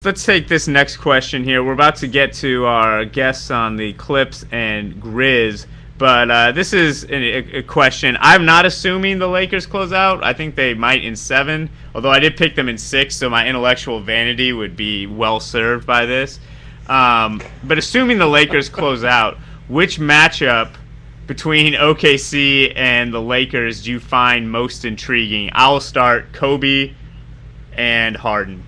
Let's take this next question here. We're about to get to our guests on the Clips and Grizz, but this is a question. I'm not assuming the Lakers close out. I think they might in 7, although I did pick them in 6, so my intellectual vanity would be well served by this. But assuming the Lakers close out, which matchup between OKC and the Lakers do you find most intriguing? I will start Kobe and Harden.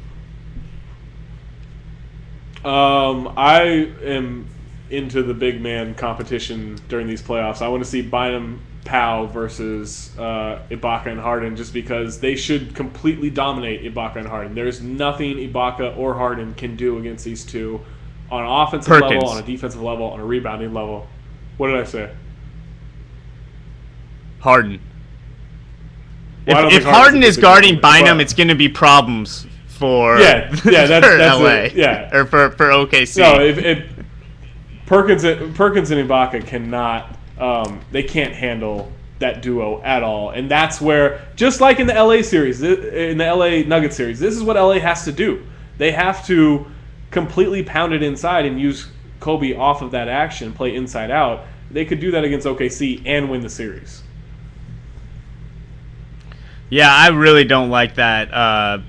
I am into the big man competition during these playoffs. I want to see Bynum Powell versus Ibaka and Harden, just because they should completely dominate Ibaka and Harden. There's nothing Ibaka or Harden can do against these two on an offensive level, on a defensive level, on a rebounding level. What did I say? Harden. If Harden is guarding Bynum, it's going to be problems for that's LA, or for OKC. No, if Perkins and Ibaka cannot, they can't handle that duo at all, and that's where, just like in the LA series, in the LA Nuggets series, this is what LA has to do. They have to completely pound it inside and use Kobe off of that action, play inside out. They could do that against OKC and win the series. Yeah, I really don't like that.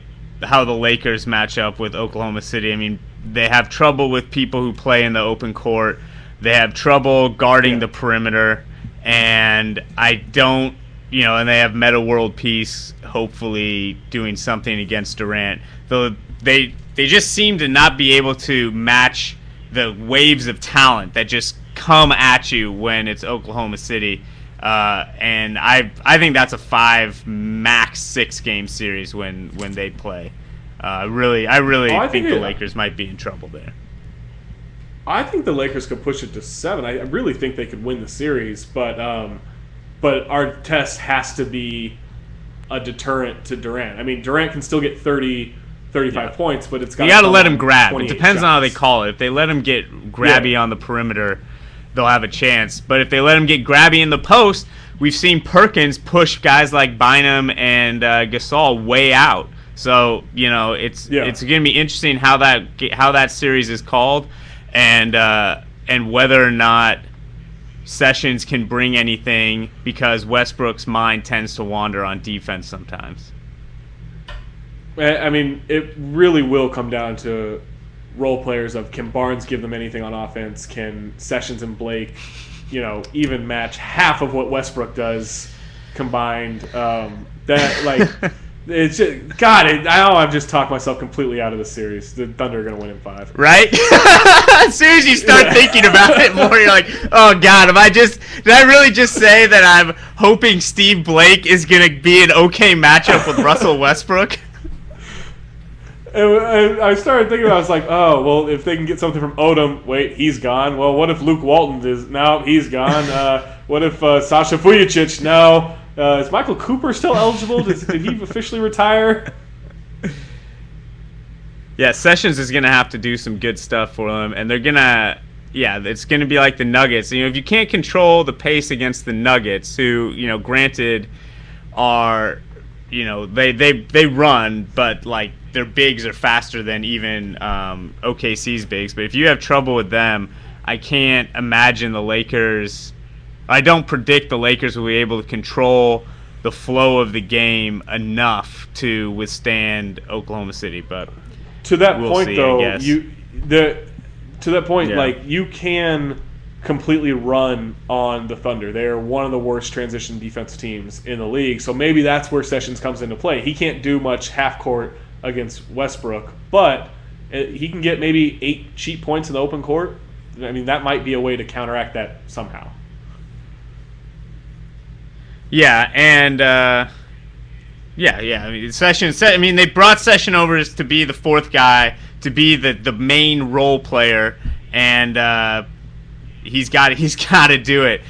How the Lakers match up with Oklahoma City. I mean, they have trouble with people who play in the open court. They have trouble guarding the perimeter, and and they have Meta World Peace hopefully doing something against Durant. Though they just seem to not be able to match the waves of talent that just come at you when it's Oklahoma City. And I think that's a 5, max 6 game series when they play. I really think the Lakers might be in trouble there. I think the Lakers could push it to 7. I really think they could win the series, but our test has to be a deterrent to Durant. I mean, Durant can still get 30, 35 points, but it's got to let him grab. It depends on how they call it. If they let him get grabby on the perimeter, they'll have a chance. But if they let him get grabby in the post, we've seen Perkins push guys like Bynum and Gasol way out. So it's going to be interesting how that series is called, and whether or not Sessions can bring anything, because Westbrook's mind tends to wander on defense sometimes. I mean, it really will come down to role players of, can Barnes give them anything on offense? Can Sessions and Blake, even match half of what Westbrook does combined? It's just, God, I've just talked myself completely out of the series. The Thunder are going to win in 5. Right? As soon as you start thinking about it more, you're like, oh, God, did I really just say that I'm hoping Steve Blake is going to be an okay matchup with Russell Westbrook? I started thinking about it. I was like, oh, well, if they can get something from Odom, wait, he's gone. Well, what if Luke Walton is? No, he's gone. What if Sasha Vujacic? No. Is Michael Cooper still eligible? Did he officially retire? Yeah, Sessions is going to have to do some good stuff for them, and they're going to, it's going to be like the Nuggets. If you can't control the pace against the Nuggets, who, granted are, they run, but like their bigs are faster than even OKC's bigs. But if you have trouble with them, I can't imagine the Lakers. I don't predict the Lakers will be able to control the flow of the game enough to withstand Oklahoma City. But to that we'll point, see, though, you can completely run on the Thunder. They are one of the worst transition defense teams in the league. So maybe that's where Sessions comes into play. He can't do much half court against Westbrook, but he can get maybe 8 cheap points in the open court. I mean, that might be a way to counteract that somehow. Yeah, and I mean, Sessions. I mean, they brought Session over to be the 4th guy, to be the main role player, and he's got to do it.